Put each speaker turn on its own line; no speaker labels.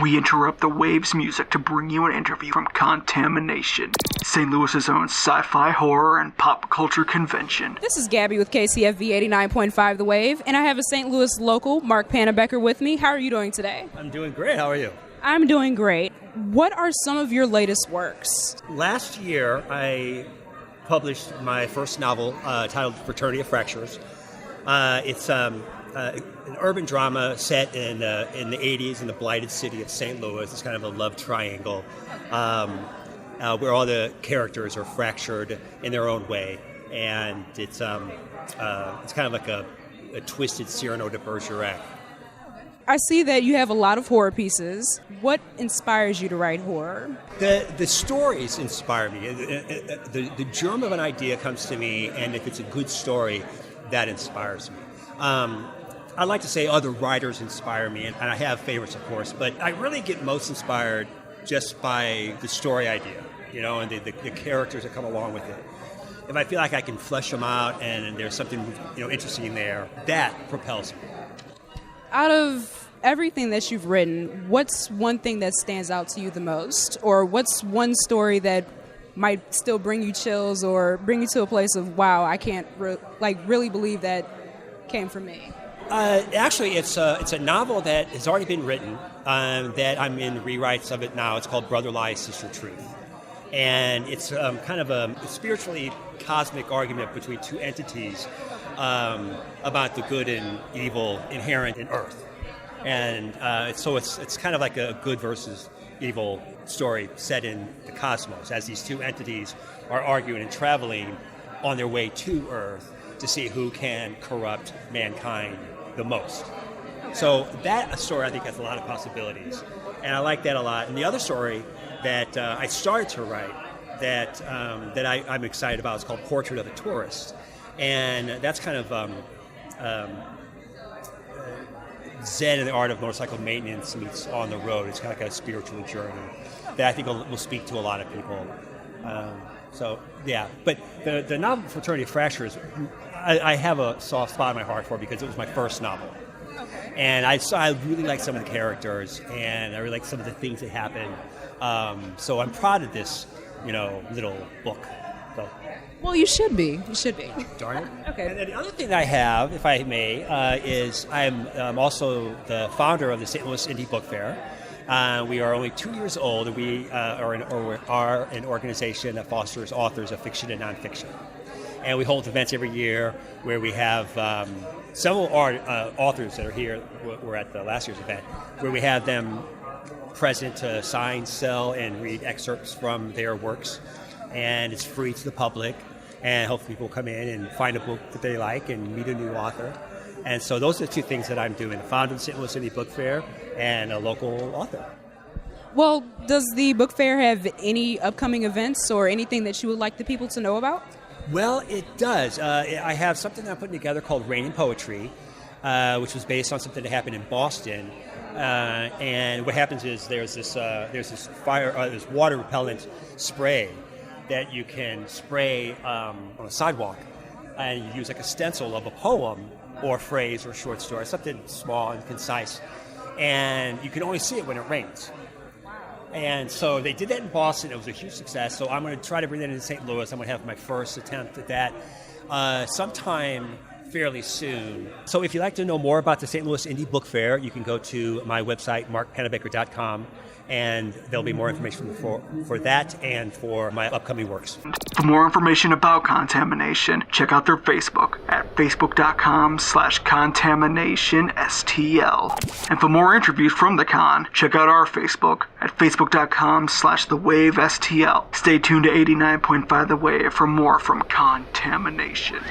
we interrupt the Waves music to bring you an interview from Contamination, St. Louis's own sci-fi, horror, and pop culture convention.
This is Gabby with KCFV 89.5 The Wave, and I have a St. Louis local, Mark Pannebecker, with me. How are you doing today?
I'm doing great. How are you?
I'm doing great. What are some of your latest works?
Last year, I published my first novel titled Fraternity of Fractures. It's an urban drama set in the 80s in the blighted city of St. Louis. It's kind of a love triangle where all the characters are fractured in their own way. And it's kind of like a twisted Cyrano de Bergerac.
I see that you have a lot of horror pieces. What inspires you to write horror?
The stories inspire me. The germ of an idea comes to me, and if it's a good story, that inspires me. I like to say other writers inspire me, and I have favorites, of course, but I really get most inspired just by the story idea, and the characters that come along with it. If I feel like I can flesh them out and there's something interesting there, that propels me.
Out of everything that you've written, what's one thing that stands out to you the most? Or what's one story that might still bring you chills or bring you to a place of, wow, I can't really believe that came from me?
Actually, it's a novel that has already been written, that I'm in rewrites of it now. It's called Brother Lies, Sister Truth. And it's kind of a spiritually cosmic argument between two entities about the good and evil inherent in Earth. And so it's kind of like a good versus evil story set in the cosmos, as these two entities are arguing and traveling on their way to Earth to see who can corrupt mankind the most. So that story, I think, has a lot of possibilities. And I like that a lot. And the other story that I started to write that I'm excited about is called Portrait of a Tourist. And that's kind of Zen in the art of motorcycle maintenance meets on the road. It's kind of like a spiritual journey that I think will speak to a lot of people. But the novel Fraternity of Fractures, I have a soft spot in my heart for because it was my first novel.
Okay.
And I really like some of the characters, and I really like some of the things that happen. So I'm proud of this, little book. So.
Well, you should be. You should be.
Darn it.
Okay.
And then the other thing that I have, if I may, is I'm also the founder of the St. Louis Indie Book Fair. We are only 2 years old, and we are an organization that fosters authors of fiction and nonfiction. And we hold events every year where we have several authors that are here. We're at the last year's event, where we have them present to sign, sell, and read excerpts from their works. And it's free to the public. And hopefully people come in and find a book that they like and meet a new author. And so those are the two things that I'm doing, the founder of the St. Louis Indie Book Fair and a local author.
Well, does the book fair have any upcoming events or anything that you would like the people to know about?
Well, it does. I have something that I'm putting together called Rain and Poetry, which was based on something that happened in Boston. And what happens is there's this water repellent spray that you can spray on a sidewalk, and you use like a stencil of a poem or phrase or short story, something small and concise, and you can only see it when it rains. And so they did that in Boston. It was a huge success. So I'm going to try to bring that into St. Louis. I'm going to have my first attempt at that sometime fairly soon. So if you'd like to know more about the St. Louis Indie Book Fair, you can go to my website, markpannebecker.com, and there'll be more information for that and for my upcoming works.
For more information about Contamination, check out their Facebook at facebook.com/contaminationstl. And for more interviews from the con, check out our Facebook at facebook.com/thewavestl. Stay tuned to 89.5 The Wave for more from Contamination.